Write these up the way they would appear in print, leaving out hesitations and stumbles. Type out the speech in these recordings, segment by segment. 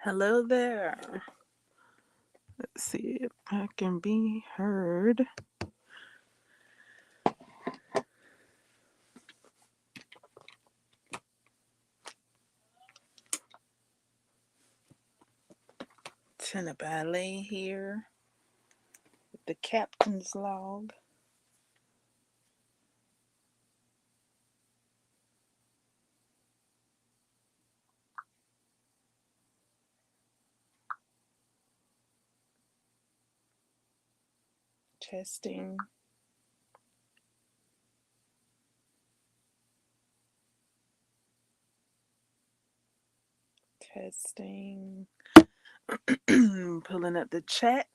Hello there. Let's see if I can be heard. Tenor Ballet here with the captain's log. Testing, testing. Pulling up the chat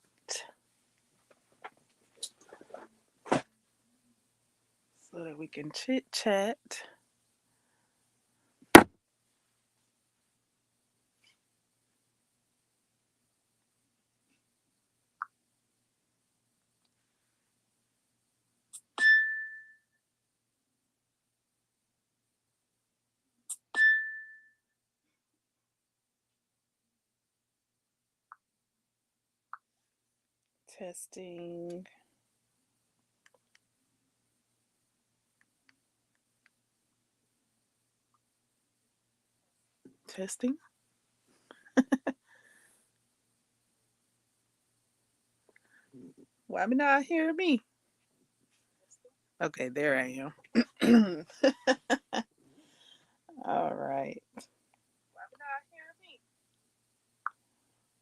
so that we can chit chat. Testing, testing. Why not hear me? Okay, there I am. All right. Why not hear me?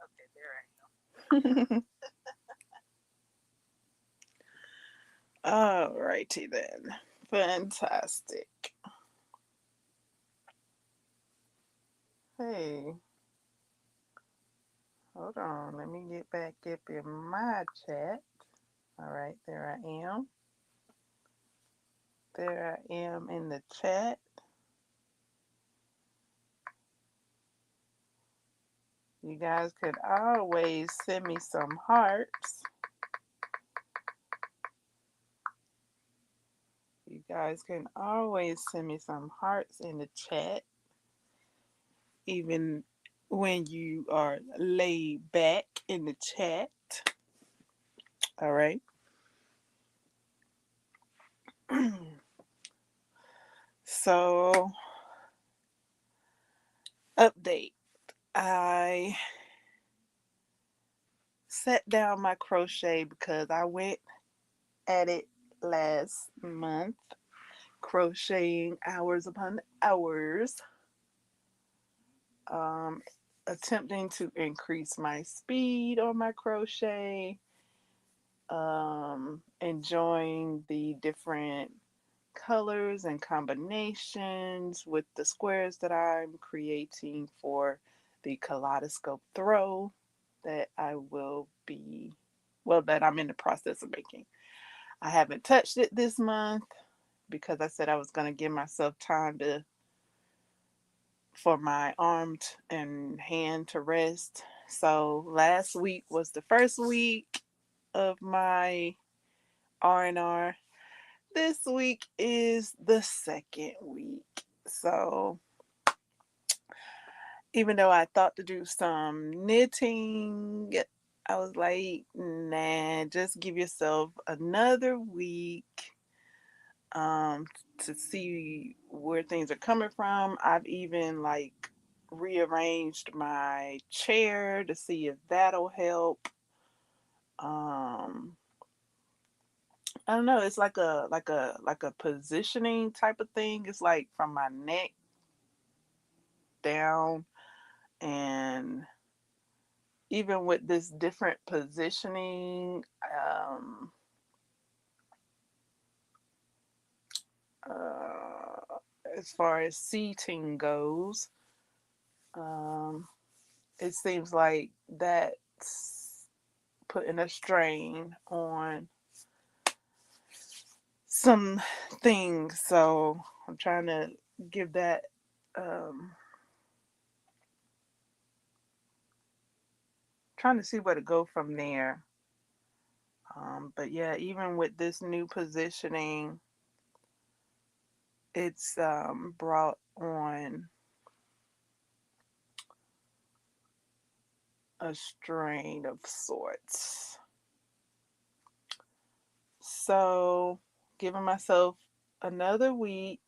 Okay, there I am. All righty then. Fantastic. Hey, hold on. Let me get back up in my chat. All right, there I am. There I am in the chat. You guys could always send me some hearts. You guys can always send me some hearts in the chat, even when you are laid back in the chat. All right. So, update. I set down my crochet because I went at it last month, crocheting hours upon hours, um, attempting to increase my speed on my crochet, enjoying the different colors and combinations with the squares that I'm creating for the kaleidoscope throw that I will be, well, that I'm in the process of making. I haven't touched it this month because I said I was going to give myself time to for my arm and hand to rest. So last week was the first week of my R&R. This week is the second week. So even though I thought to do some knitting, I was like, nah, just give yourself another week um, to see where things are coming from. I've even like rearranged my chair to see if that'll help. Um, I don't know. It's like a positioning type of thing. It's like from my neck down, and even with this different positioning, uh, as far as seating goes, um, it seems like that's putting a strain on some things. So I'm trying to give that, um, trying to see where to go from there. But yeah, even with this new positioning, it's brought on a strain of sorts. So, giving myself another week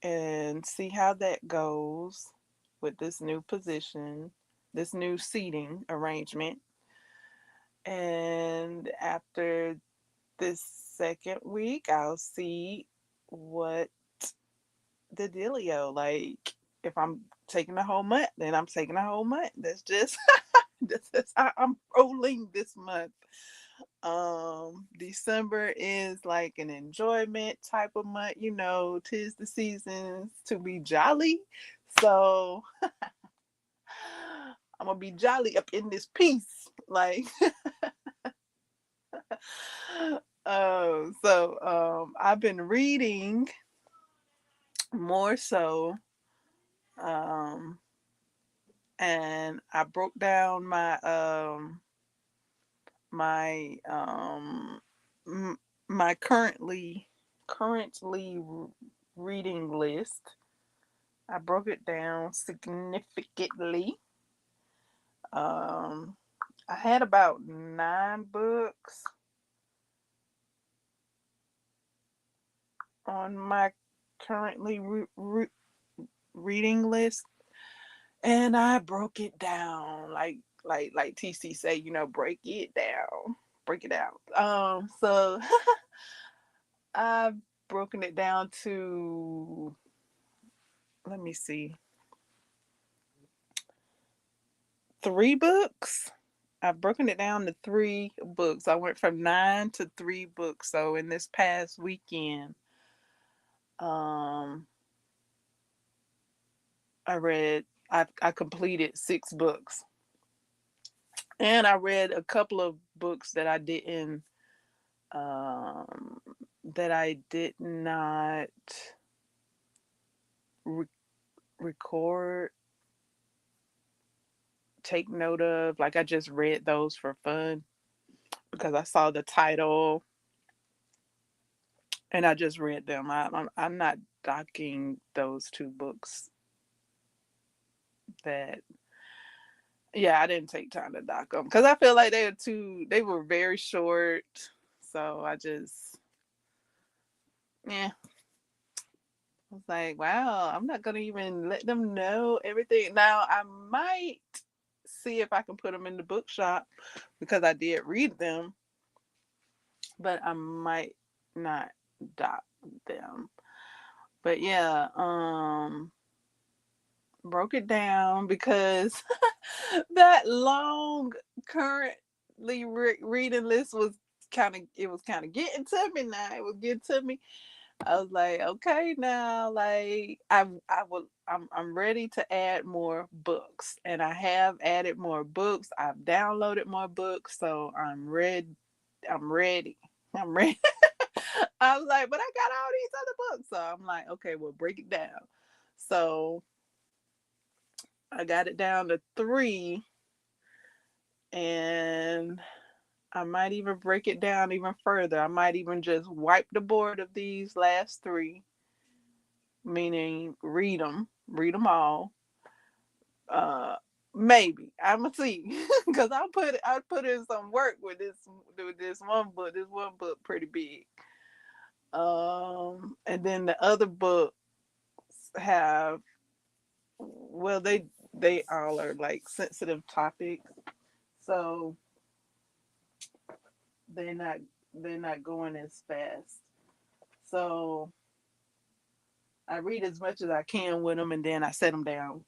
and see how that goes with this new position, this new seating arrangement. And after this second week, I'll see what the dealio. Like, if I'm taking the whole month, then I'm taking the whole month. That's just that's how I'm rolling this month. December is like an enjoyment type of month, tis the season to be jolly. So I'm gonna be jolly up in this piece. Like I've been reading more so, um and I broke down my my currently reading list. I broke it down significantly. Um, I had about 9 books on my currently reading list, and I broke it down like TC say, break it down, break it down. So I've broken it down to, let me see, 3 books. I've broken it down to 3 books. I went from 9 to 3 books. So in this past weekend, um, I completed 6 books, and I read a couple of books um, that I did not re- record, take note of. Like, I just read those for fun because I saw the title and I just read them. I'm not docking those 2 books that, yeah, I didn't take time to dock them because I feel like they were very short. So I just, yeah, I was like, wow, I'm not going to even let them know everything. Now, I might see if I can put them in the bookshop because I did read them, but I might not dock them. But yeah, broke it down because that long currently reading list was kind of getting to me now. It was getting to me. I was like, okay, now, like, I'm ready to add more books, and I have added more books. I've downloaded more books, so I'm ready. I'm ready. I'm ready. I was like, but I got all these other books, so I'm like, okay, well, break it down. So I got it down to 3, and I might even break it down even further. I might even just wipe the board of these last 3, meaning read them all. Uh, Maybe I'm gonna see because I put in some work with this one book. This one book pretty big. And then the other books have, well, they all are like sensitive topics, so they're not they're not going as fast. So I read as much as I can with them, and then I set them down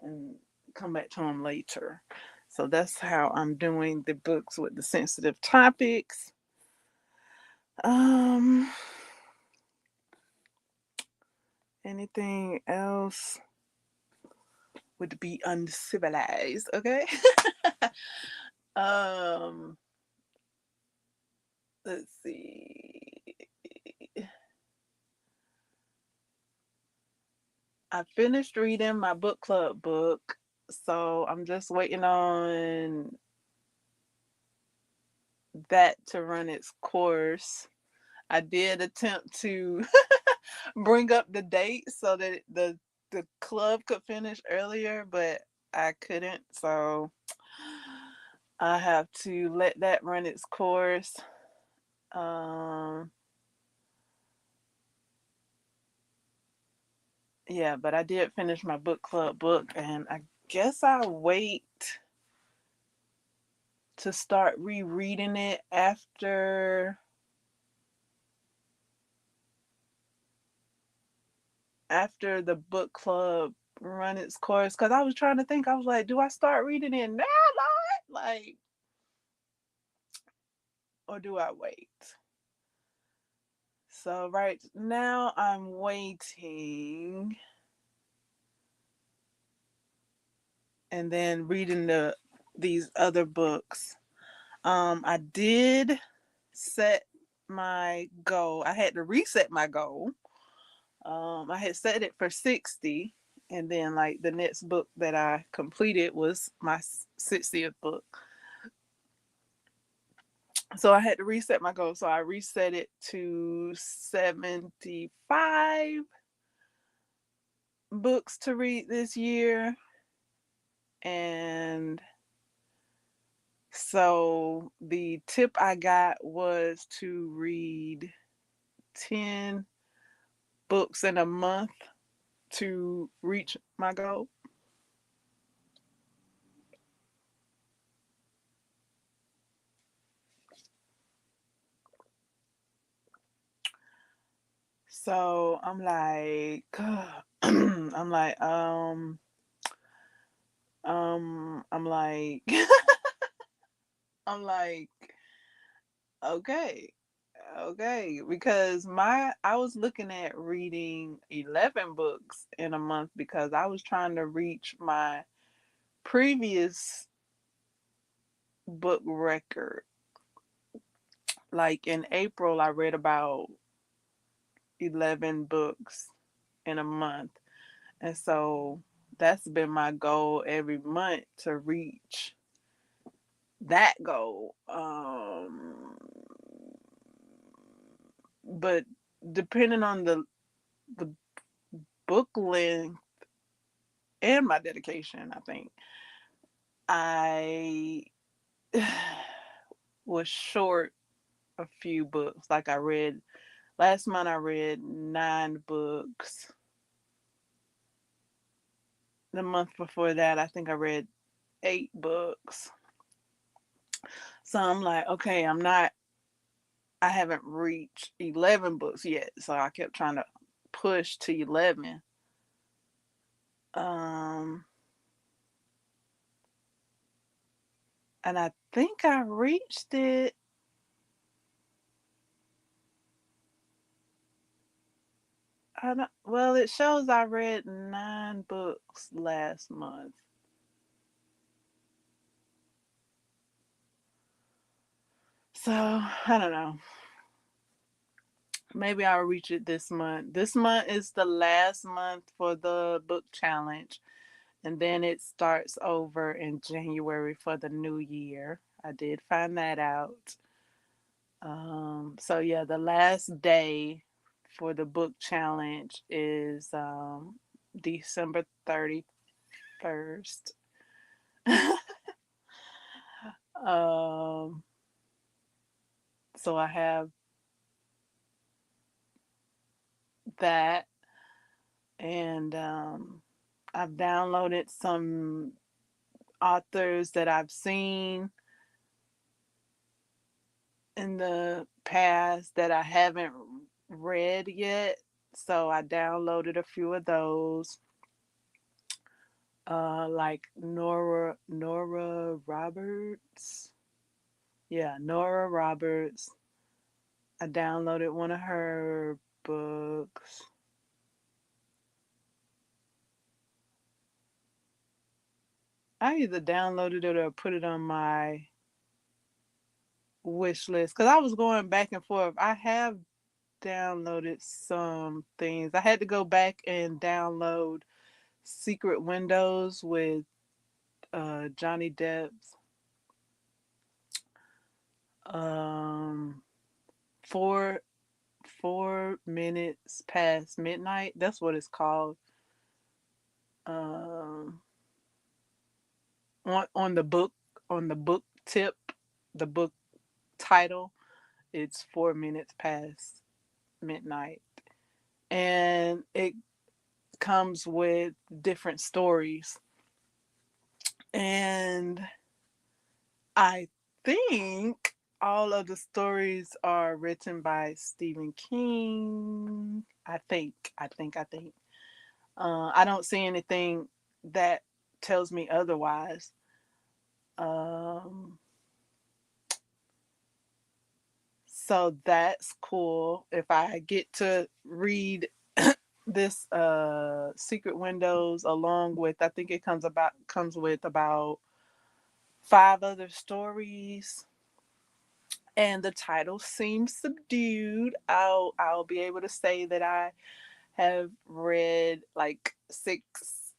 and come back to them later. So that's how I'm doing the books with the sensitive topics. Um, Anything else would be uncivilized, okay? um, let's see. I finished reading my book club book, so I'm just waiting on that to run its course. I did attempt to bring up the date so that the club could finish earlier, but I couldn't. So I have to let that run its course. Um, yeah, but I did finish my book club book, and I guess I'll wait to start rereading it after the book club run its course, because I was trying to think. I was like, do I start reading it now, Lord? Like, or do I wait? So right now I'm waiting and then reading these other books. I did set my goal. I had to reset my goal. I had set it for 60, and then like the next book that I completed was my 60th book. So I had to reset my goal. So I reset it to 75 books to read this year. And so the tip I got was to read 10 books in a month to reach my goal. So I'm like, I'm like, I'm like, okay, okay, because I was looking at reading 11 books in a month because I was trying to reach my previous book record. Like in April, I read about 11 books in a month. And so that's been my goal every month to reach that goal. But depending on the book length and my dedication, I think I was short a few books. Like I read last month, I read 9 books. The month before that, I think I read 8 books. So I'm like, okay, I haven't reached 11 books yet. So I kept trying to push to 11. Um, and I think I reached it. Well, it shows I read 9 books last month. So I don't know. Maybe I'll reach it this month. This month is the last month for the book challenge. And then it starts over in January for the new year. I did find that out. So yeah, the last day for the book challenge is December 31st. um, so I have that, and I've downloaded some authors that I've seen in the past that I haven't read yet. So I downloaded a few of those. Like Nora Roberts. Yeah, Nora Roberts. I downloaded one of her books. I either downloaded it or put it on my wish list because I was going back and forth. I have downloaded some things. I had to go back and download Secret Windows with Johnny Depp's um, 4 minutes past midnight. That's what it's called. Um, on the book tip, the book title, it's 4 minutes past midnight. And it comes with different stories. And I think all of the stories are written by Stephen King. I think. I don't see anything that tells me otherwise. Um, so that's cool. If I get to read this Secret Windows along with, I think it comes with about five other stories, and the title seems subdued. I'll be able to say that I have read like six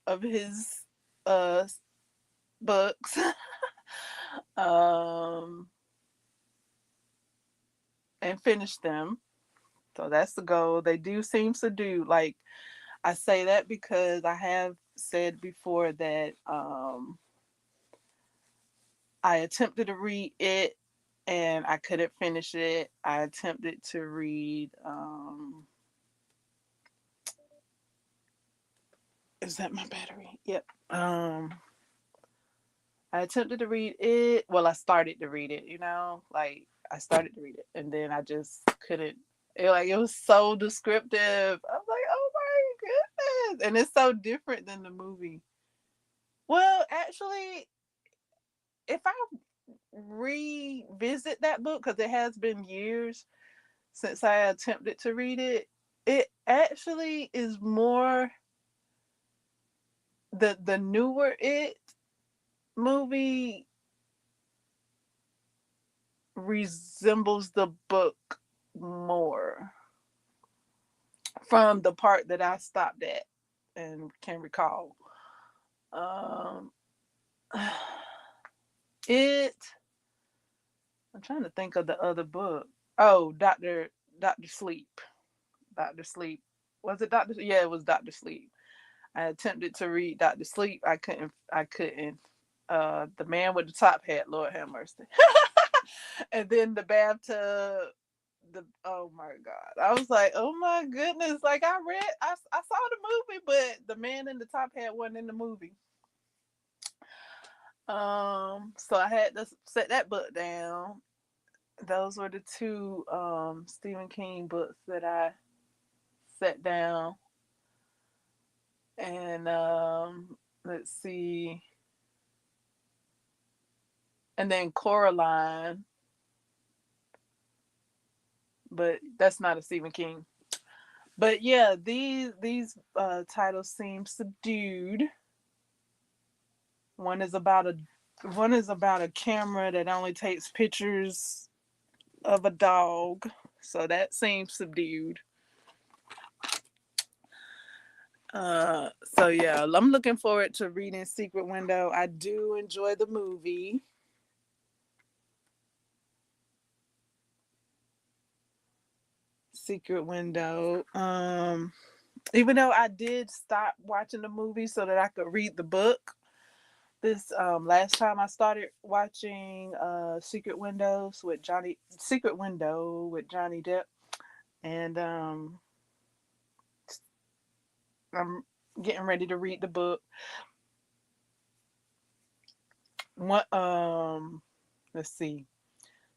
of his uh books. um and finished them. So that's the goal. They do seem subdued. Like, I say that because I have said before that I attempted to read it and I couldn't finish it. I attempted to read is that my battery? Yep. I attempted to read it. Well, I started to read it, like I started to read it and then I just couldn't. It was so descriptive. I was like, oh my goodness. And it's so different than the movie. Well, actually, if I revisit that book, because it has been years since I attempted to read it, it actually is more the newer It movie resembles the book more from the part that I stopped at and can recall. Um, it. I'm trying to think of the other book. Oh, Doctor Sleep. Doctor Sleep. Was it Doctor? Yeah, it was Doctor Sleep. I attempted to read Doctor Sleep. I couldn't. I couldn't. The Man with the Top Hat. Lord have mercy. And then the bathtub. Oh my god, I was like, oh my goodness, like I saw the movie, but the man in the top hat wasn't in the movie. So I had to set that book down. Those were the two Stephen King books that I set down. And let's see, and then Coraline, but that's not a Stephen King. But yeah, these titles seem subdued. One is about a one is about a camera that only takes pictures of a dog. So that seems subdued. So yeah, I'm looking forward to reading Secret Window. I do enjoy the movie. Secret Window. Even though I did stop watching the movie so that I could read the book. This last time I started watching Secret Window with Johnny Depp, and I'm getting ready to read the book. What let's see.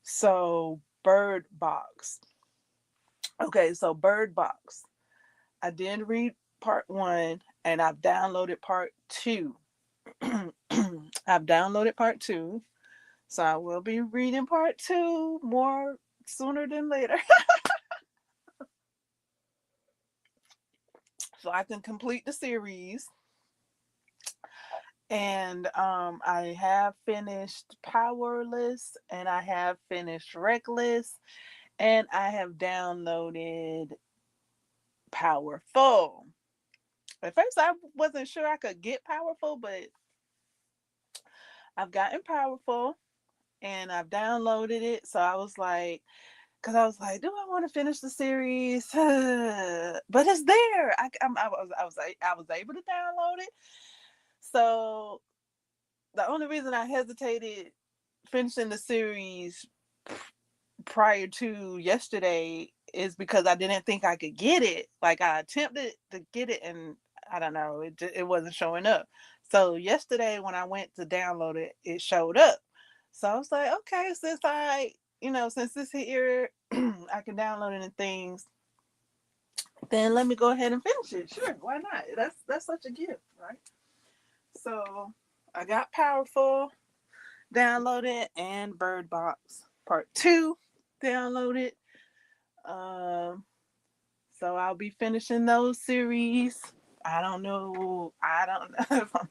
So Bird Box. Okay, so Bird Box. I did read part one and I've downloaded part two. I've downloaded part two. So I will be reading part two more sooner than later. So I can complete the series. And I have finished Powerless and I have finished Reckless and I have downloaded Powerful. At first, I wasn't sure I could get Powerful, but I've gotten Powerful and I've downloaded it. So I was like, because I was like, do I want to finish the series? But it's there. I was able to download it. So the only reason I hesitated finishing the series prior to yesterday is because I didn't think I could get it. Like I attempted to get it, and I don't know, it wasn't showing up. So yesterday when I went to download it, it showed up. So I was like, okay, since this here, I can download it and things. Then let me go ahead and finish it. Sure, why not? That's such a gift, right? So I got Powerful downloaded and Bird Box Part 2 downloaded. Um, so I'll be finishing those series. I don't know. I don't know if I'm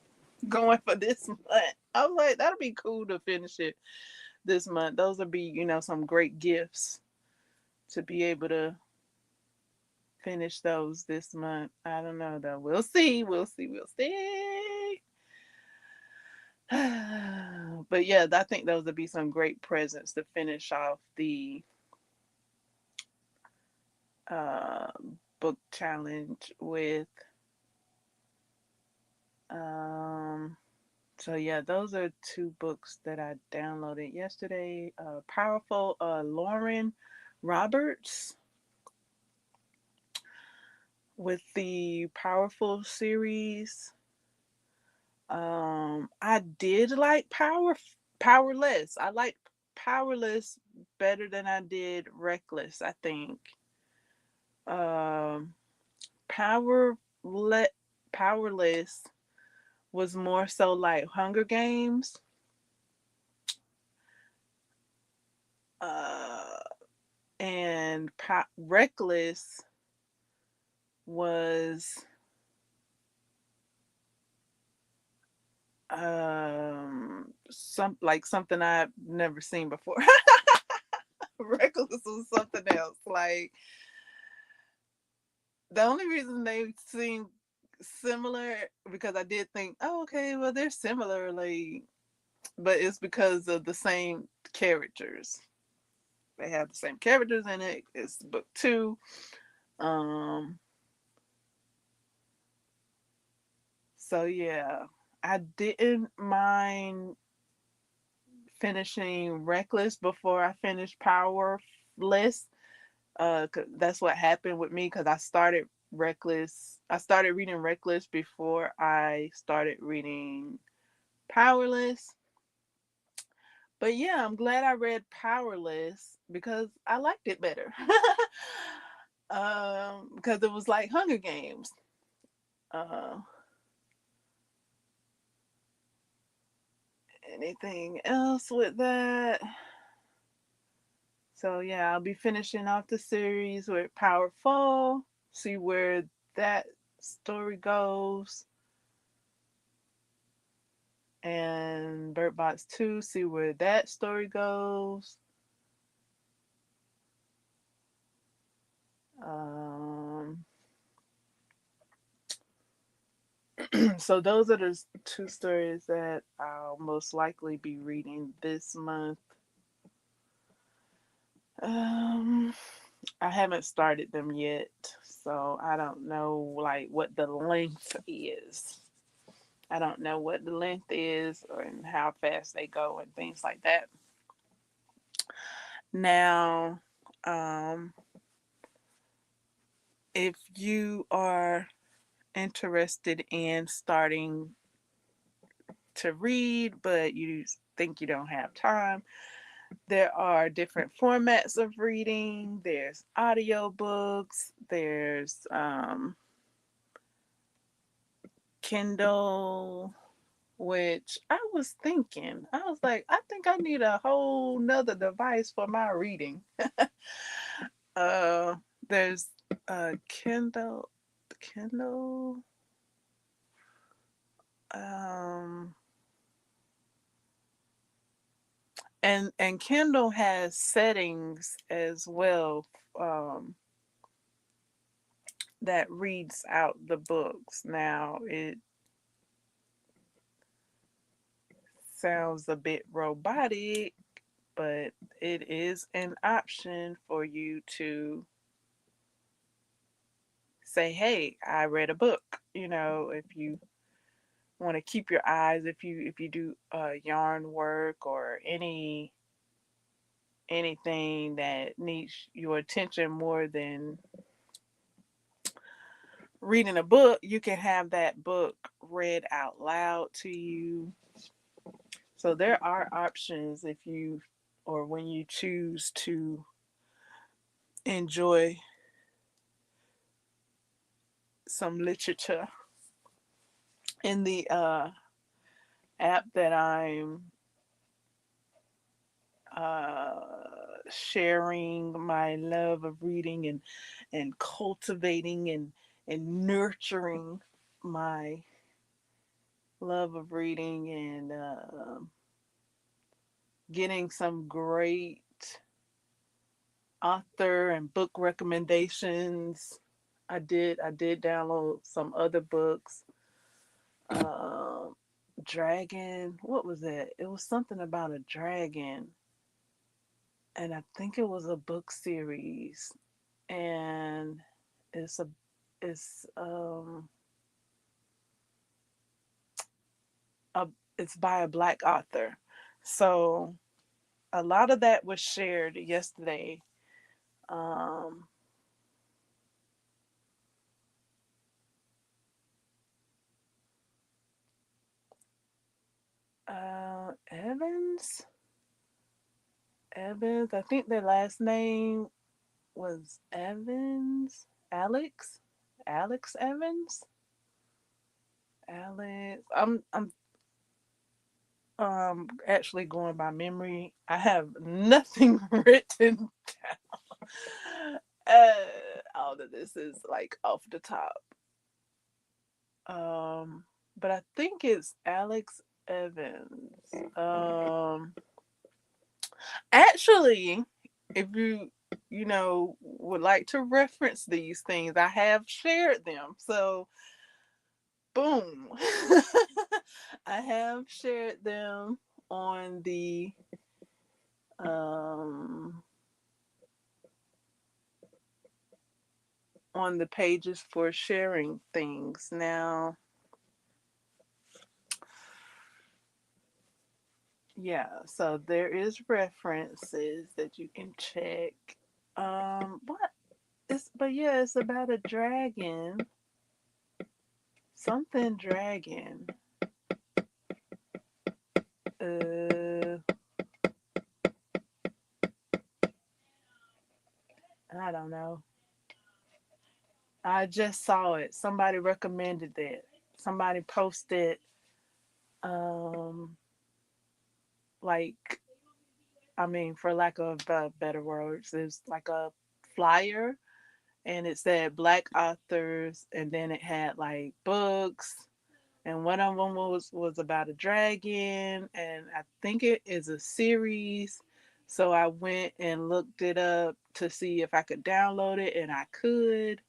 going for this month. I was like, that'll be cool to finish it this month. Those will be, some great gifts to be able to finish those this month. I don't know though. We'll see. We'll see. We'll see. But yeah, I think those would be some great presents to finish off the uh, book challenge with. Um, so yeah, those are two books that I downloaded yesterday. Powerful, Lauren Roberts with the Powerful series. I did like Powerless. I like Powerless better than I did Reckless, I think. Um, Powerless was more so like Hunger Games. Uh, and Reckless was something I've never seen before. Reckless was something else. Like the only reason they seem similar because I did think, oh, okay, well they're similar, like, but it's because of the same characters. They have the same characters in it. It's book two. Um, so yeah, I didn't mind finishing Reckless before I finished Powerless. That's what happened with me because I started Reckless. I started reading Reckless before I started reading Powerless. But yeah, I'm glad I read Powerless because I liked it better. Because it was like Hunger Games. Uh, Anything else with that? So yeah, I'll be finishing off the series with Powerful. See where that story goes. And Bird Box 2, see where that story goes. Um, so those are the two stories that I'll most likely be reading this month. Um, I haven't started them yet, so I don't know like what the length is. I don't know what the length is or and how fast they go and things like that. Now, um, if you are interested in starting to read, but you think you don't have time, there are different formats of reading. There's audiobooks, there's Kindle, which I was thinking, I was like, I think I need a whole nother device for my reading. uh, there's Kindle, um, and Kindle has settings as well, um, that reads out the books. Now it sounds a bit robotic, but it is an option for you to say, "Hey, I read a book." If you want to keep your eyes, if you do yarn work or anything that needs your attention more than reading a book, you can have that book read out loud to you. So there are options if you or when you choose to enjoy some literature. In the app that I'm uh, sharing my love of reading and cultivating and nurturing my love of reading and getting some great author and book recommendations. I did download some other books. Um, Dragon. What was that? It was something about a dragon, and I think it was a book series. And it's a it's a it's by a black author. So a lot of that was shared yesterday. Um, Evans. Evans. I think their last name was Evans. Alex. Alex Evans. Alex. I'm actually going by memory. I have nothing written down. All of this is like off the top. But I think it's Alex Evans. Actually, if you would like to reference these things, I have shared them. So boom. I have shared them on the um on the pages for sharing things. Now, yeah, so there is references that you can check. What but yeah, it's about a dragon. Something dragon. Uh I don't know. I just saw it. Somebody recommended that. Somebody posted um like I mean for lack of better words, it's like a flyer and it said black authors and then it had like books and one of them was about a dragon and I think it is a series. So I went and looked it up to see if I could download it and I could.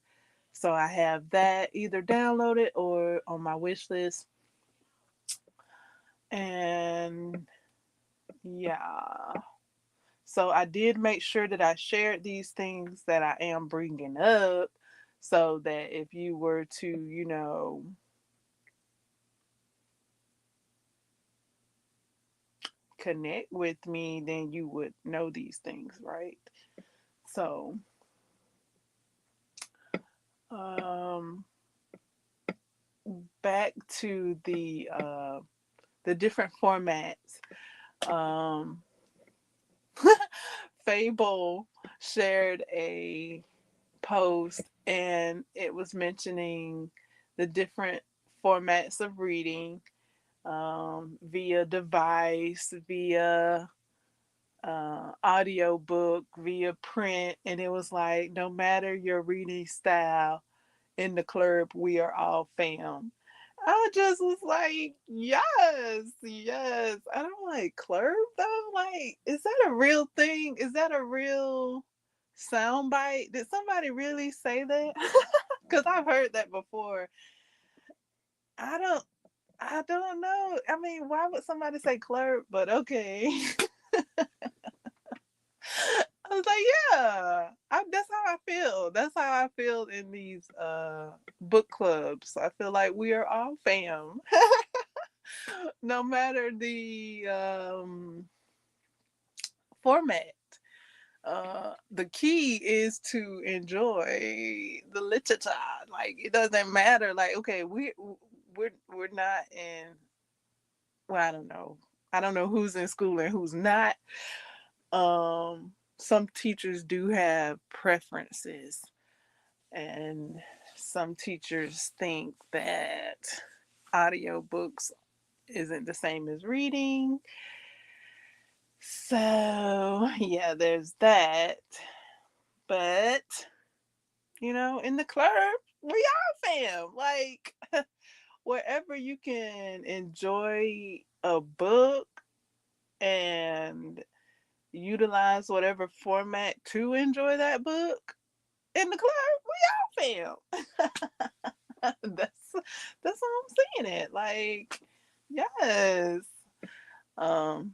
So I have that either downloaded or on my wish list. And yeah. So I did make sure that I shared these things that I am bringing up so that if you were to, connect with me, then you would know these things, right? So, um, back to the different formats. Um, Fable shared a post and it was mentioning the different formats of reading via device, via audio book, via print. And it was like, no matter your reading style in the club, we are all fam. I just was like, yes, yes. And I'm like, club though? Like, is that a real thing? Is that a real soundbite? Did somebody really say that? Because I've heard that before. I don't I don't know. I mean, why would somebody say clerk? But okay. I was like, yeah, that's how I feel. That's how I feel in these book clubs. I feel like we are all fam. No matter the format. The key is to enjoy the literature. Like it doesn't matter. Like okay, we're not in. Well, I don't know. I don't know who's in school and who's not. Some teachers do have preferences, and some teachers think that audiobooks isn't the same as reading. So, yeah, there's that. But, in the club, we all fam. Like, wherever you can enjoy a book and utilize whatever format to enjoy that book in the club, we all fam. That's how I'm saying it. Like, yes. Um,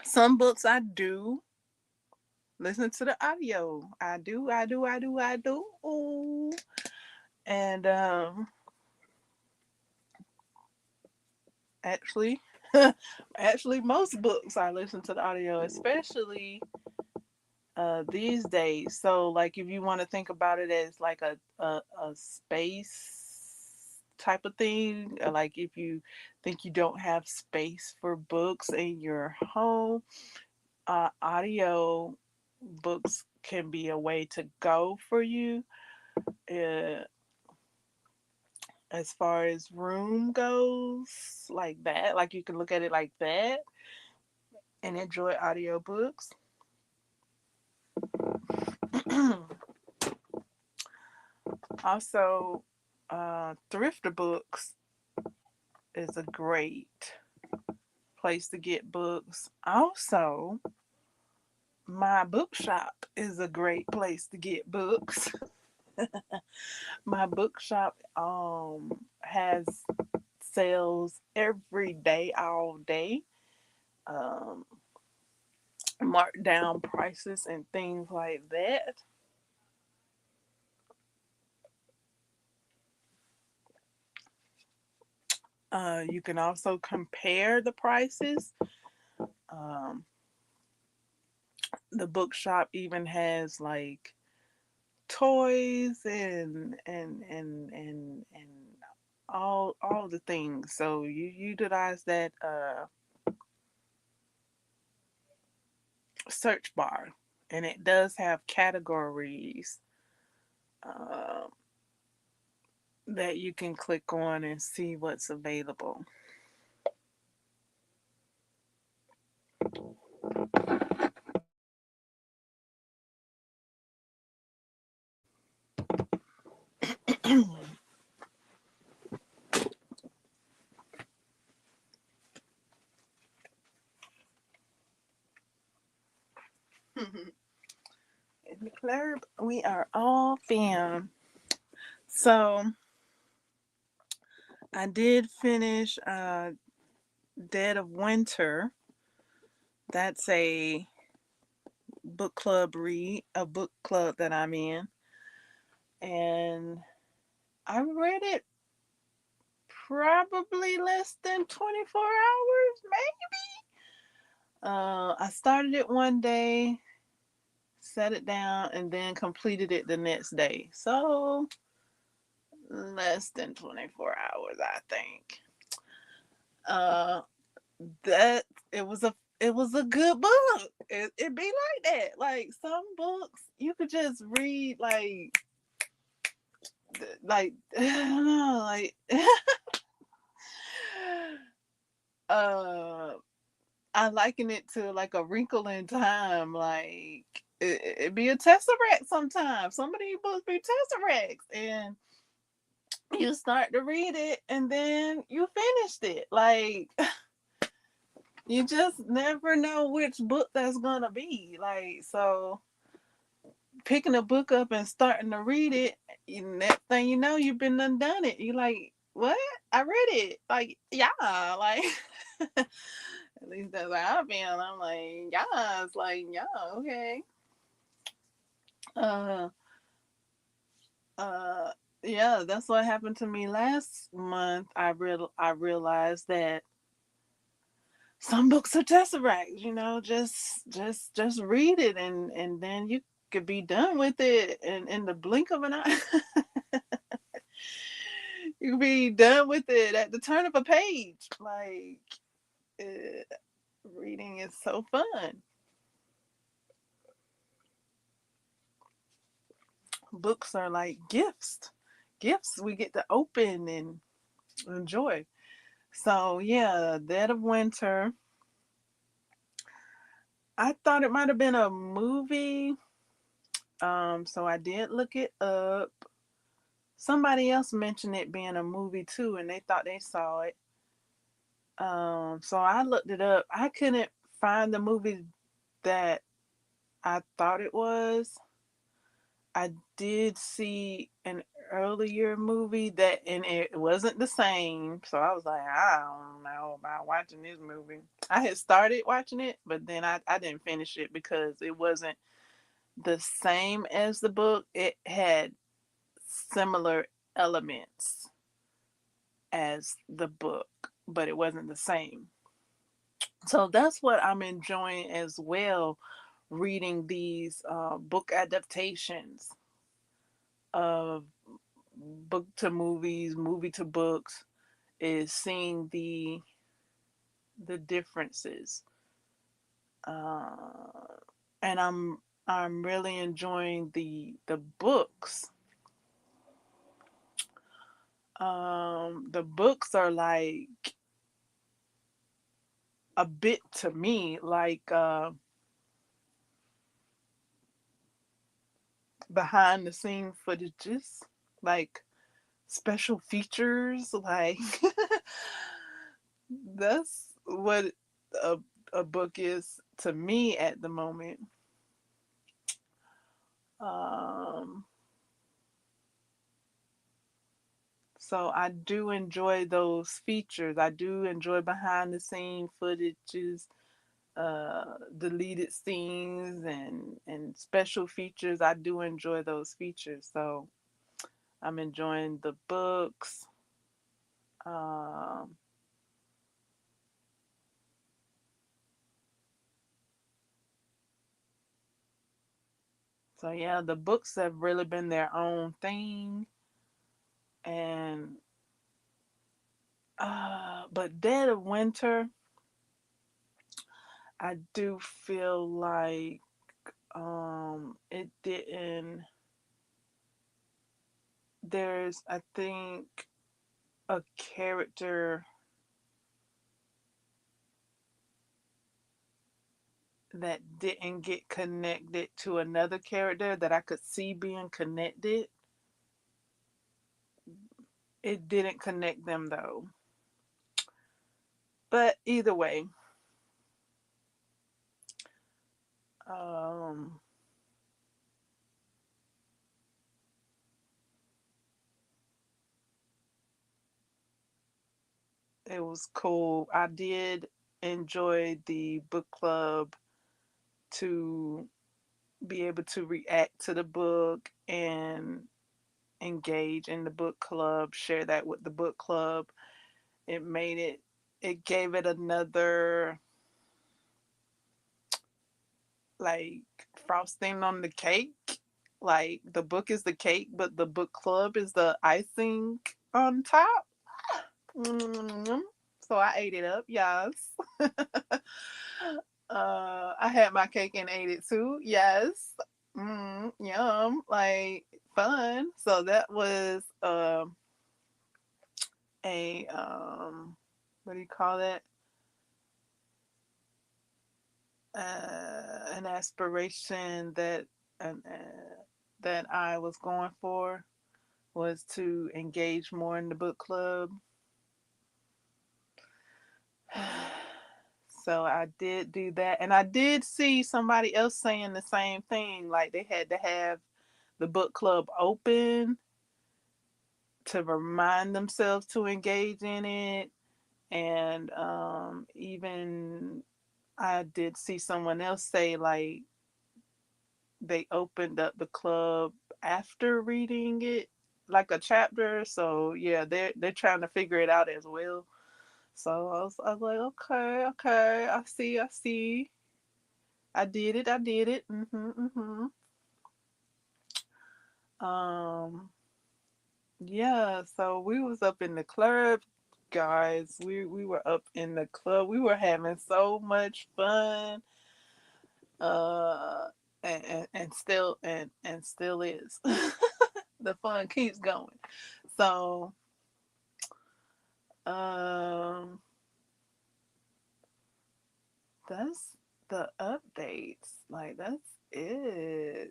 some books I do listen to the audio. I do. Ooh. And actually, actually, most books I listen to the audio, especially these days. So, like, if you want to think about it as like a space type of thing, like if you think you don't have space for books in your home, audio books can be a way to go for you. Uh, as far as room goes, like that, like you can look at it like that and enjoy audiobooks. Also, thrifter books is a great place to get books. Also, my bookshop is a great place to get books. My bookshop has sales every day, all day. Um, Marked down prices and things like that. You can also compare the prices. Um, the bookshop even has like toys and all the things. So you utilize that search bar, and it does have categories uh, that you can click on and see what's available. In the club, we are all fam. So I did finish Dead of Winter. That's a book club that I'm in. And I read it probably less than 24 hours, maybe. I started it one day, set it down, and then completed it the next day. So less than 24 hours, I think. Uh, that it was a good book. It be like that. Like some books you could just read like I don't know, like uh I liken it to like a wrinkle in time. Like it be a tesseract sometimes. Some of these books be tesseracts, and you start to read it, and then you finished it. Like you just never know which book that's gonna be. Like so, picking a book up and starting to read it, next thing you know, you've been done it. You like what? I read it. Like yeah, like. At least that's how I feel. I'm like, yeah, it's like, yeah, okay. Uh, uh, Yeah, that's what happened to me last month. I realized that some books are tesseracts. Just read it, and then you could be done with it in the blink of an eye. You could be done with it at the turn of a page. Like, uh, reading is so fun. Books are like gifts we get to open and enjoy. So yeah, Dead of Winter. I thought it might have been a movie. So I did look it up. Somebody else mentioned it being a movie too, and they thought they saw it. So I looked it up. I couldn't find the movie that I thought it was. I did see an earlier movie that, and it wasn't the same. So I was like, I don't know about watching this movie. I had started watching it, but then I didn't finish it because it wasn't the same as the book. It had similar elements as the book, but it wasn't the same. So that's what I'm enjoying as well, reading these book adaptations of book to movies, movie to books, is seeing the differences, uh, and I'm really enjoying the books. The books are like a bit to me like behind the scene footages, like special features, like that's what a, a book is to me at the moment. Um, so I do enjoy those features. I do enjoy behind the scene footages, deleted scenes, and special features. I do enjoy those features. So I'm enjoying the books. Um, so yeah, the books have really been their own thing, and but Dead of Winter, I do feel like it didn't. There's, I think, a character that didn't get connected to another character that I could see being connected. It didn't connect them though. But either way, um, it was cool. I did enjoy the book club to be able to react to the book and engage in the book club, share that with the book club. It made it, it gave it another like frosting on the cake. Like the book is the cake, but the book club is the icing on top. Mm. So I ate it up, yes. I had my cake and ate it too, yes. Yum, like fun. So that was a what do you call that? An aspiration that I was going for was to engage more in the book club. So I did do that, and I did see somebody else saying the same thing. Like they had to have the book club open to remind themselves to engage in it, and even I did see someone else say like they opened up the club after reading it. like a chapter. So yeah, they're trying to figure it out as well. So I was like, okay, okay, I see. I did it. Um, yeah. So we was up in the club, guys. We were up in the club. We were having so much fun. Uh, and still is. The fun keeps going. So um, that's the updates. Like that's it.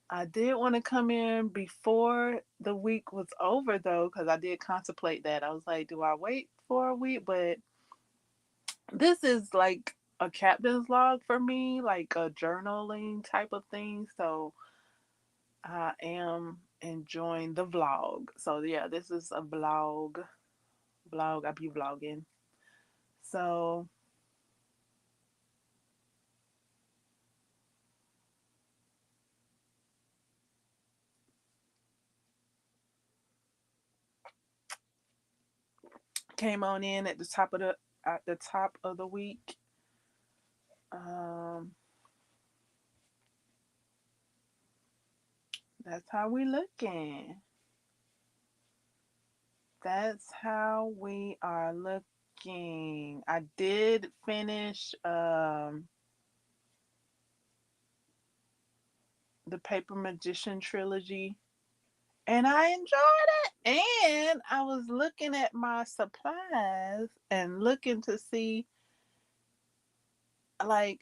I did want to come in before the week was over though, because I did contemplate that. I was like, do I wait for a week? But this is like a captain's log for me, like a journaling type of thing. So I am enjoying the vlog. So yeah, this is a vlog. Vlog. I be vlogging. So came on in at the top of the week. Um, that's how we looking. That's how we are looking. I did finish the Paper Magician trilogy and I enjoyed it. And I was looking at my supplies and looking to see, like,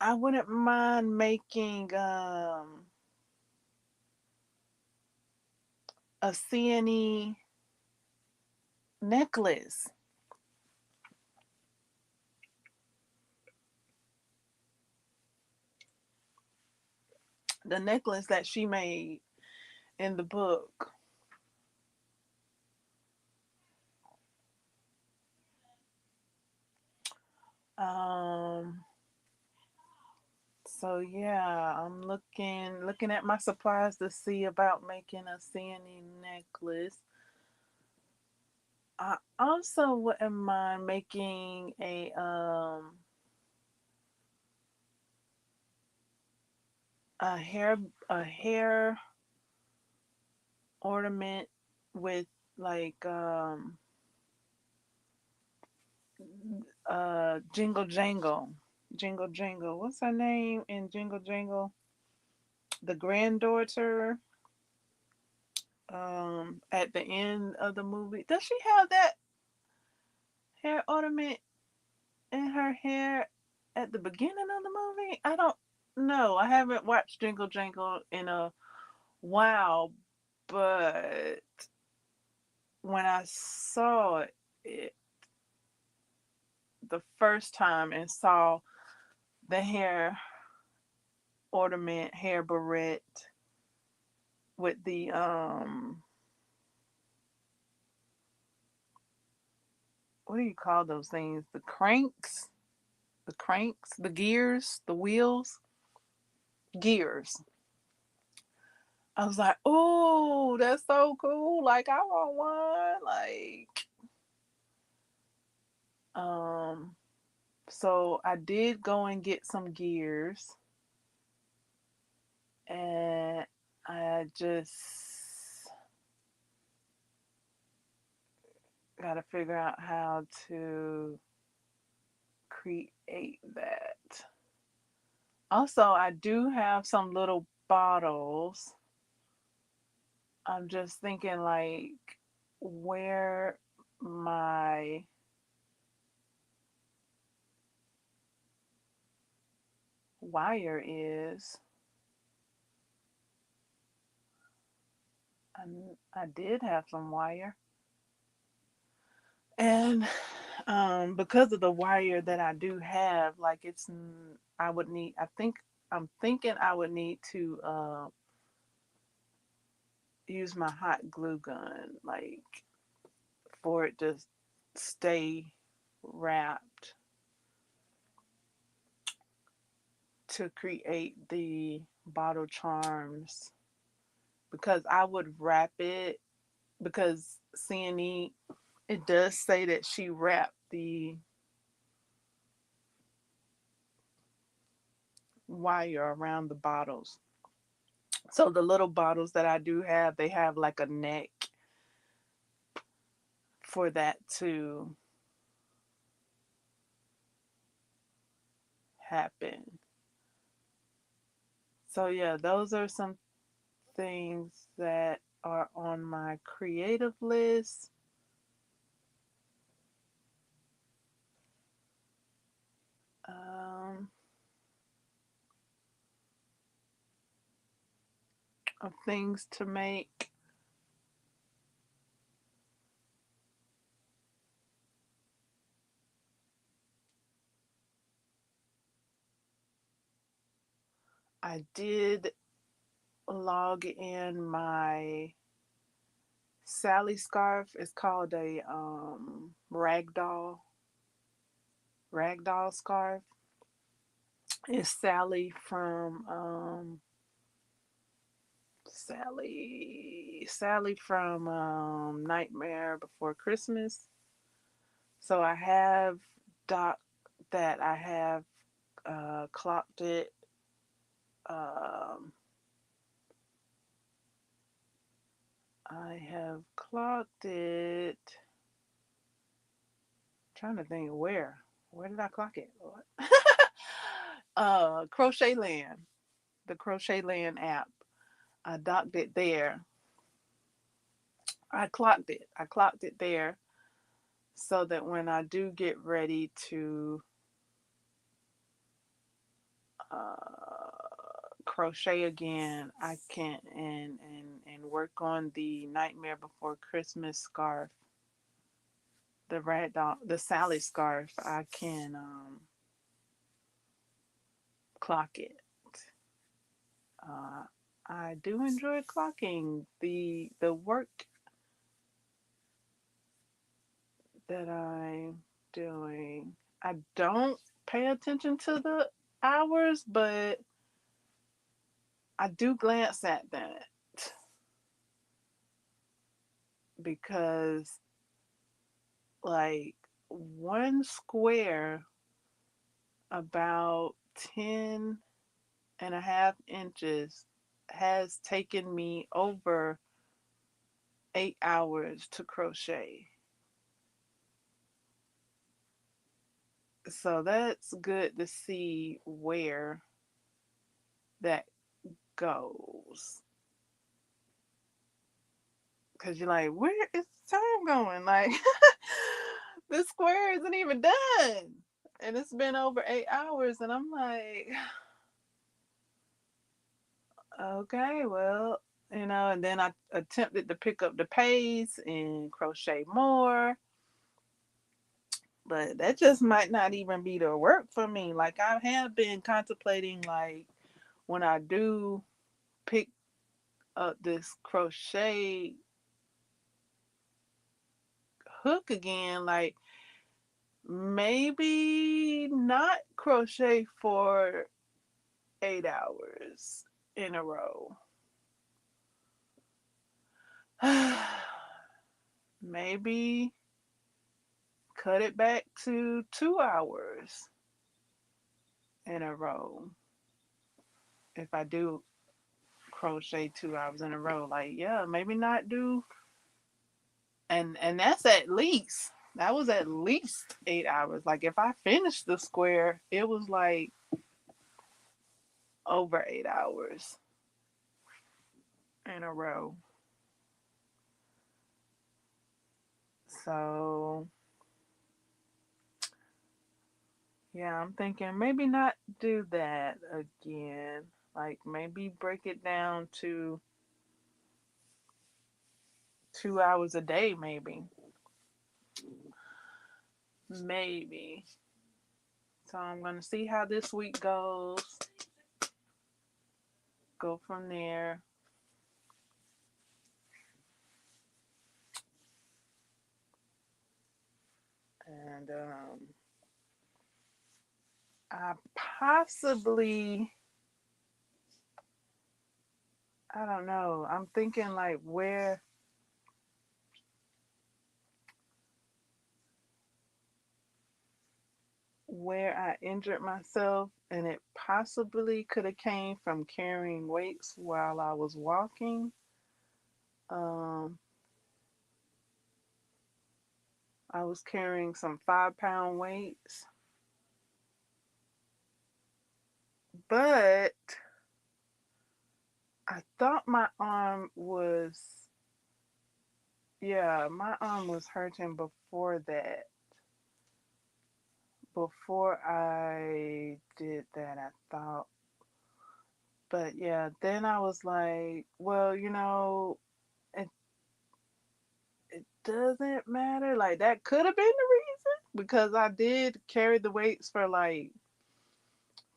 I wouldn't mind making a CNE necklace. The necklace that she made in the book. Um So yeah, I'm looking at my supplies to see about making a Sandy necklace. I also wouldn't mind making a hair a hair ornament with like Jingle Jangle. Jingle Jangle. What's her name in Jingle Jangle? The granddaughter at the end of the movie. Does she have that hair ornament in her hair at the beginning of the movie? I don't know. I haven't watched Jingle Jangle in a while, but when I saw it the first time and saw the hair ornament, hair barrette with the what do you call those things? The gears, the wheels, gears. I was like, oh, that's so cool. Like, I want one. Um, so I did go and get some gears, and I just got to figure out how to create that. Also, I do have some little bottles. I'm just thinking, like, where my wire is. I did have some wire. And because of the wire that I do have, like I would need, I'm thinking I would need to use my hot glue gun, like for it to stay wrapped to create the bottle charms because I would wrap it, because CNE, it does say that she wrapped the wire around the bottles. So the little bottles that I do have, they have like a neck for that to happen. So yeah, those are some things that are on my creative list. Um, of things to make. I did log in my Sally scarf. It's called a ragdoll scarf. It's Sally from Nightmare Before Christmas. So I have doc that I have clocked it. Um, I have clocked it. I'm trying to think where. Where did I clock it? Crochet Land, the Crochet Land app. I docked it there. I clocked it. I clocked it there so that when I do get ready to crochet again, I can and work on the Nightmare Before Christmas scarf, the red dog, the Sally scarf. I can clock it. Uh, I do enjoy clocking the work that I'm doing. I don't pay attention to the hours, but I do glance at that because, like, one square about 10.5 inches has taken me over 8 hours to crochet. So that's good to see where that goes. Because you're like, where is time going? Like, this square isn't even done. And it's been over 8 hours. And I'm like, okay, well, and then I attempted to pick up the pace and crochet more. But that just might not even be the work for me. Like, I have been contemplating, like, when I do pick up this crochet hook again, like, maybe not crochet for 8 hours in a row. Maybe cut it back to 2 hours in a row if I do crochet 2 hours in a row. Like, yeah, maybe not do, and that's at least, that was at least 8 hours. Like, if I finished the square, it was like over 8 hours in a row. So yeah, I'm thinking maybe not do that again. Like, maybe break it down to 2 hours a day, maybe. Maybe. So I'm gonna see how this week goes. Go from there. And I possibly I don't know. I'm thinking like where I injured myself, and it possibly could have came from carrying weights while I was walking. Um, I was carrying some 5 pound weights, but I thought my arm was, yeah, my arm was hurting before that. Before I did that, I thought, but yeah, then I was like, well, it it doesn't matter. Like that could have been the reason because I did carry the weights for like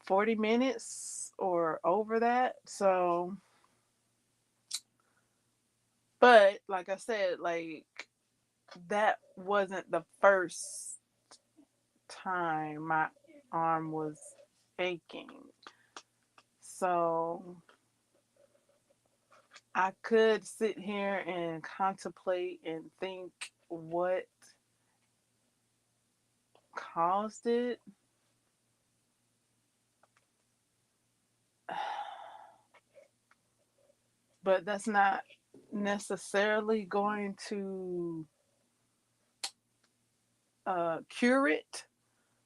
40 minutes or over that. So, but like I said, like that wasn't the first time my arm was aching. So, I could sit here and contemplate and think what caused it. But that's not necessarily going to cure it.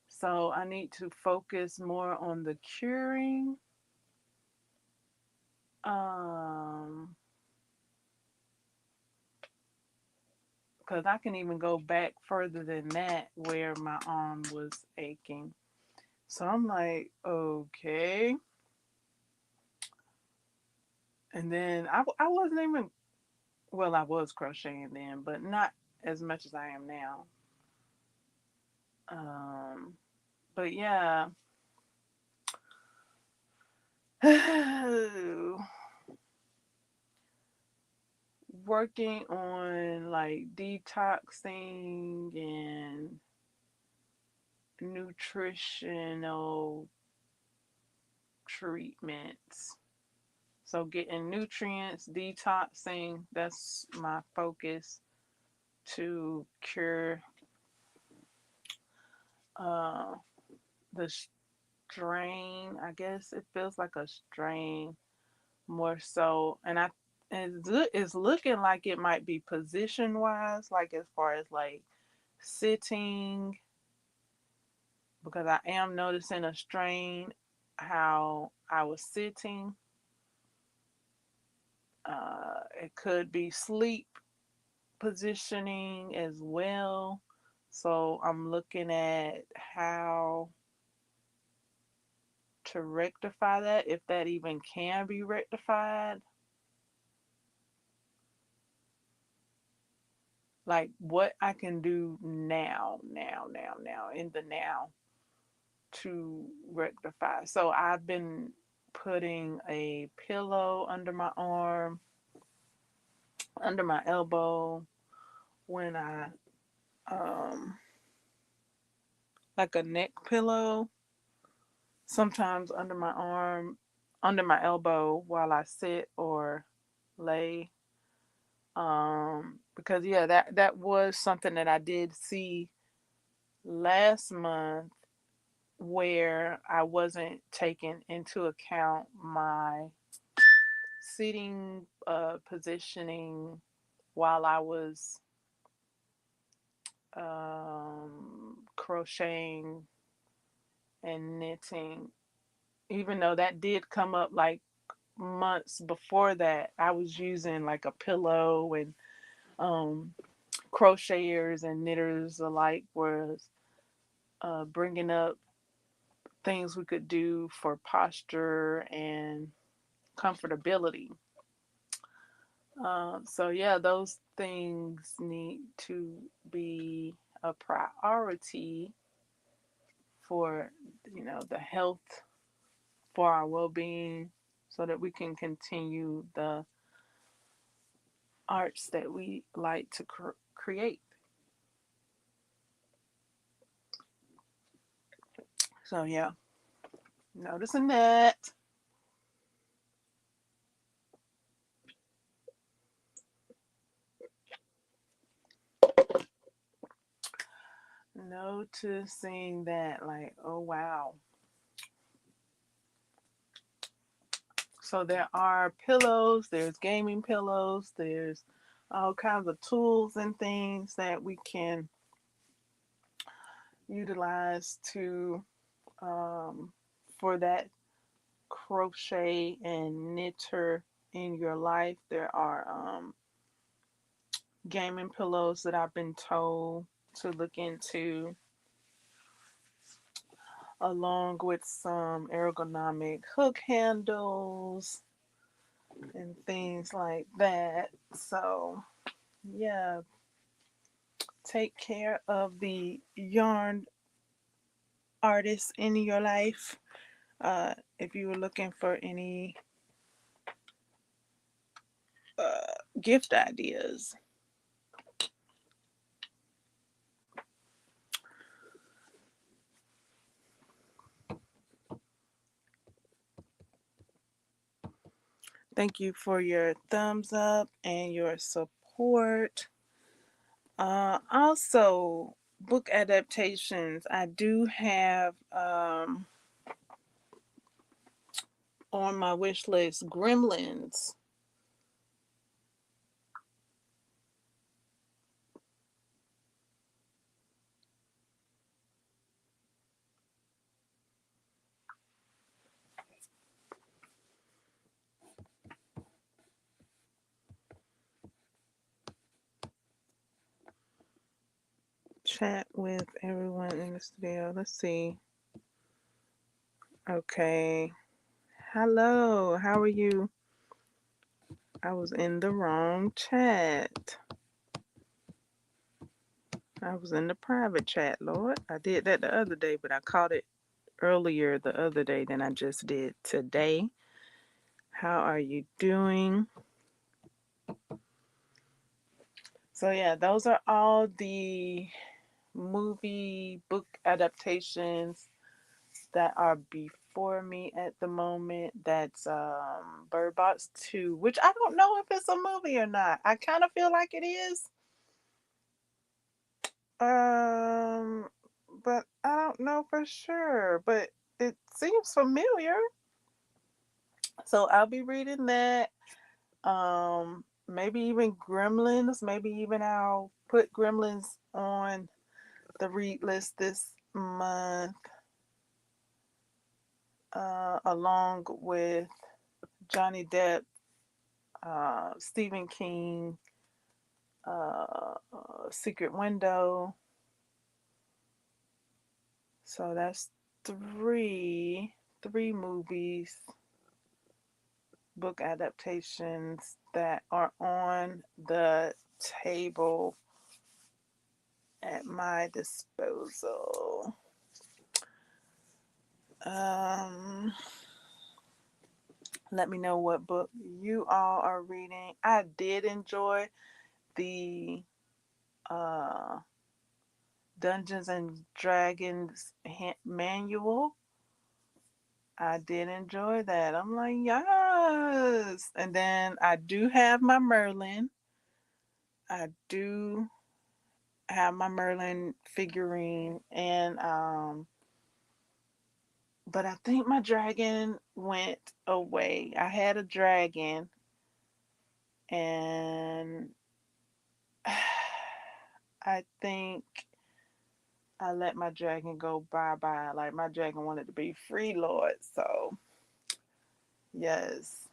So I need to focus more on the curing. Um, because I can even go back further than that where my arm was aching. So I'm like, okay. And then I wasn't even, well, I was crocheting then, but not as much as I am now. Um, but yeah, working on like detoxing and nutritional treatments. So getting nutrients, detoxing, that's my focus to cure uh, the strain. I guess it feels like a strain more so. And it's looking like it might be position wise, like as far as like sitting, because I am noticing a strain how I was sitting. It could be sleep positioning as well. So I'm looking at how to rectify that, if that even can be rectified. Like what I can do now, in the now to rectify. So I've been putting a pillow under my arm, under my elbow when I like a neck pillow, sometimes under my arm, under my elbow while I sit or lay. Because yeah, that was something that I did see last month where I wasn't taking into account my sitting positioning while I was crocheting and knitting. Even though that did come up like months before that, I was using like a pillow, and um, crocheters and knitters alike was bringing up things we could do for posture and comfortability. So yeah, those things need to be a priority for the health, for our well-being, so that we can continue the arts that we like to create. So yeah, noticing that. Noticing that, like, oh wow. So there are pillows, there's gaming pillows, there's all kinds of tools and things that we can utilize to for that crochet and knitter in your life. There are gaming pillows that I've been told to look into, along with some ergonomic hook handles and things like that. So, yeah, take care of the yarn artists in your life. If you were looking for any gift ideas. Thank you for your thumbs up and your support. Also, book adaptations. I do have on my wish list Gremlins. Chat with everyone in the studio. Let's see. Okay. Hello. How are you? I was in the wrong chat. I was in the private chat, Lord. I did that the other day, but I caught it earlier the other day than I just did today. How are you doing? So, yeah, those are all the movie book adaptations that are before me at the moment. That's Bird Box 2, which I don't know if it's a movie or not. I kind of feel like it is. Um, but I don't know for sure. But it seems familiar. So I'll be reading that. Maybe even Gremlins. Maybe even I'll put Gremlins on the read list this month, along with Johnny Depp, Stephen King, Secret Window. So that's three movies, book adaptations that are on the table at my disposal. Um, Let me know what book you all are reading. I did enjoy the uh, Dungeons and Dragons manual. I did enjoy that. I'm like, yes. And then I do have my Merlin. I do have my Merlin figurine, and but I think my dragon went away. I had a dragon, and I think I let my dragon go bye bye. Like, my dragon wanted to be free, Lord. So yes,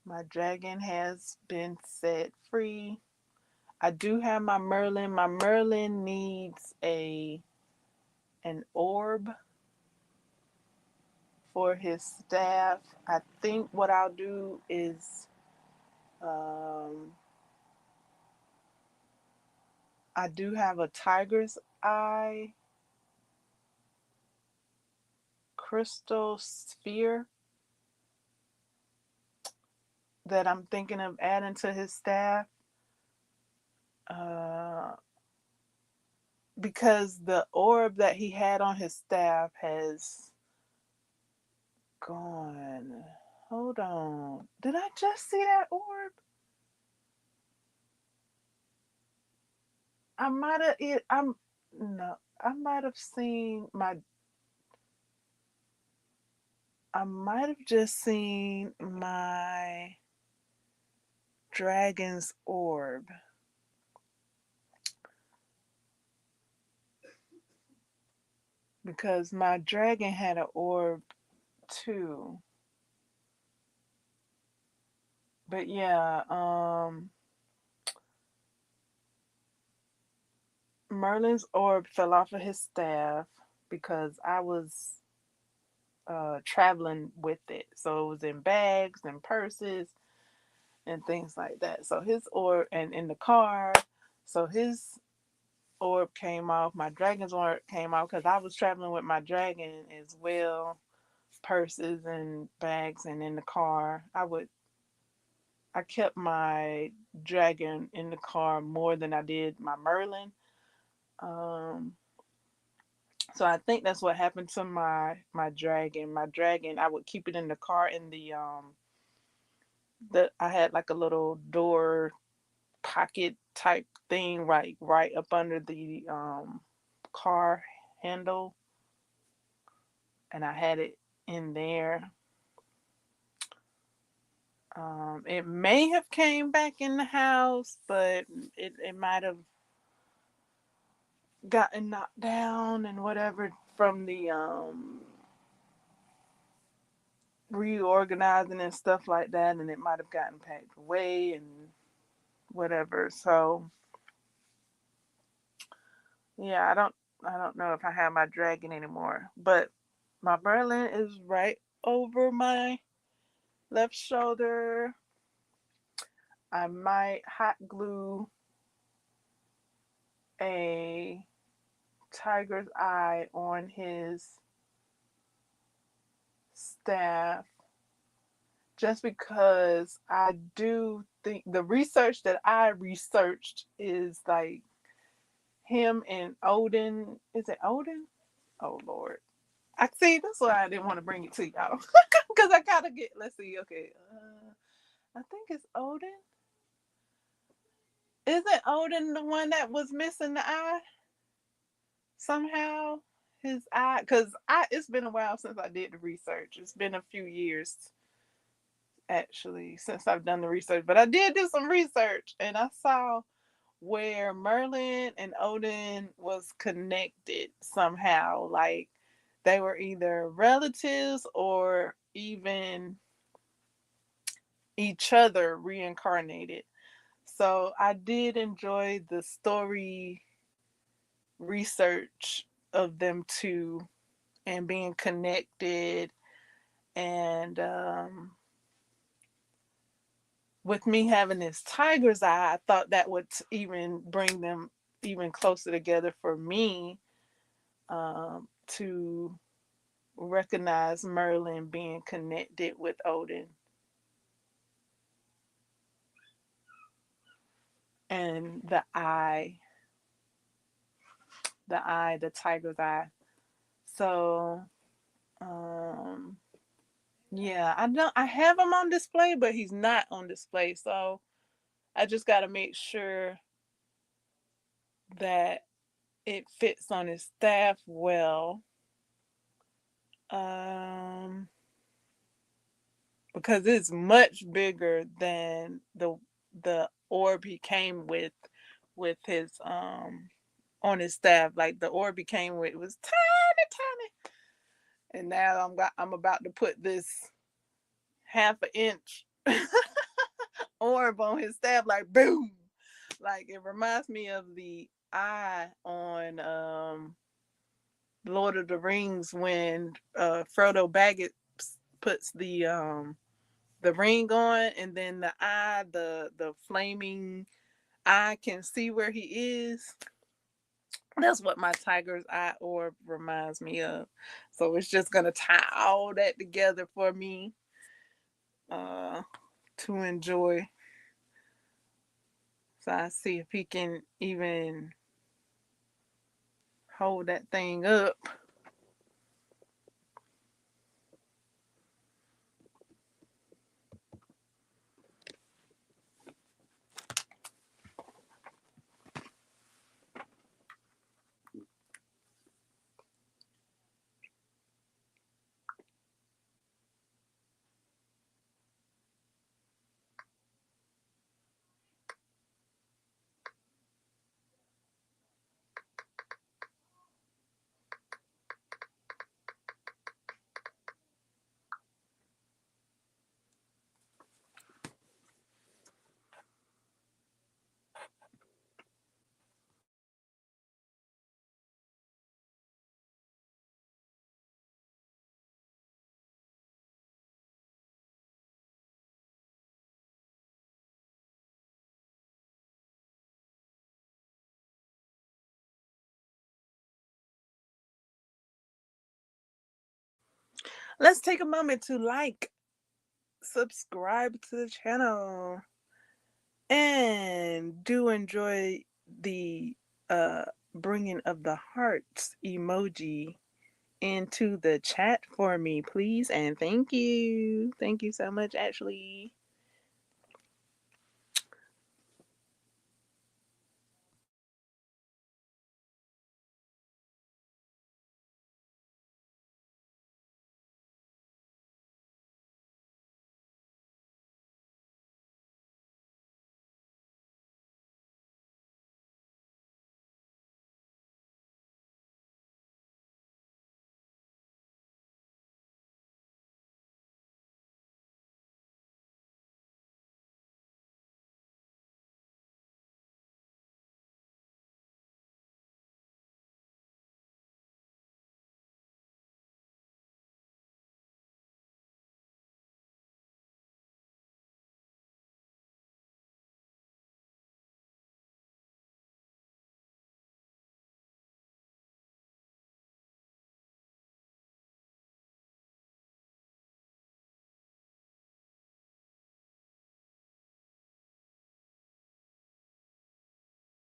my dragon has been set free. I do have my Merlin. My Merlin needs an orb for his staff. I think what I'll do is um, I do have a tiger's eye crystal sphere that I'm thinking of adding to his staff. Uh, because the orb that he had on his staff has gone. Hold on. Did I just see that orb? I might have it. I'm no. I might have seen my. I might have just seen my dragon's orb because my dragon had an orb too. But yeah, Merlin's orb fell off of his staff because I was traveling with it. So it was in bags and purses and things like that. So his orb, and in the car, so his orb came off. My dragon's orb came off because I was traveling with my dragon as well. Purses and bags, and in the car, I kept my dragon in the car more than I did my Merlin. Um, so I think that's what happened to my dragon. My dragon, I would keep it in the car in the I had like a little door pocket type thing right up under the car handle, and I had it in there. It may have came back in the house, but it might have gotten knocked down and whatever from the reorganizing and stuff like that, and it might have gotten packed away and whatever. So yeah, I don't know if I have my dragon anymore, but my Merlin is right over my left shoulder. I might hot glue a tiger's eye on his staff just because I do think the research that I researched is like him and Odin. Is it Odin? Oh Lord. I see. That's why I didn't want to bring it to y'all because I gotta get. Let's see. Okay, I think it's Odin. Isn't Odin the one that was missing the eye somehow? His eye, because I it's been a while since I did the research. It's been a few years actually since I've done the research, but I did do some research and I saw where Merlin and Odin was connected somehow. Like they were either relatives or even each other reincarnated. So I did enjoy the story research of them two and being connected. And with me having this tiger's eye, I thought that would even bring them even closer together for me to recognize Merlin being connected with Odin and the tiger's eye. So, um, yeah, I have him on display, but he's not on display. So I just got to make sure that it fits on his staff well. Um, because it's much bigger than the orb he came with his on his staff. Like the orb he came with was tiny, tiny, and now I'm about to put this half an inch orb on his staff. Like boom, like it reminds me of the eye on Lord of the Rings when Frodo Baggett puts the ring on, and then the eye, the flaming eye can see where he is. That's what my tiger's eye orb reminds me of. So it's just gonna tie all that together for me uh to enjoy. So I see if he can even hold that thing up. Let's take a moment to like, subscribe to the channel, and do enjoy the uh bringing of the hearts emoji into the chat for me, please. And thank you so much, Ashley.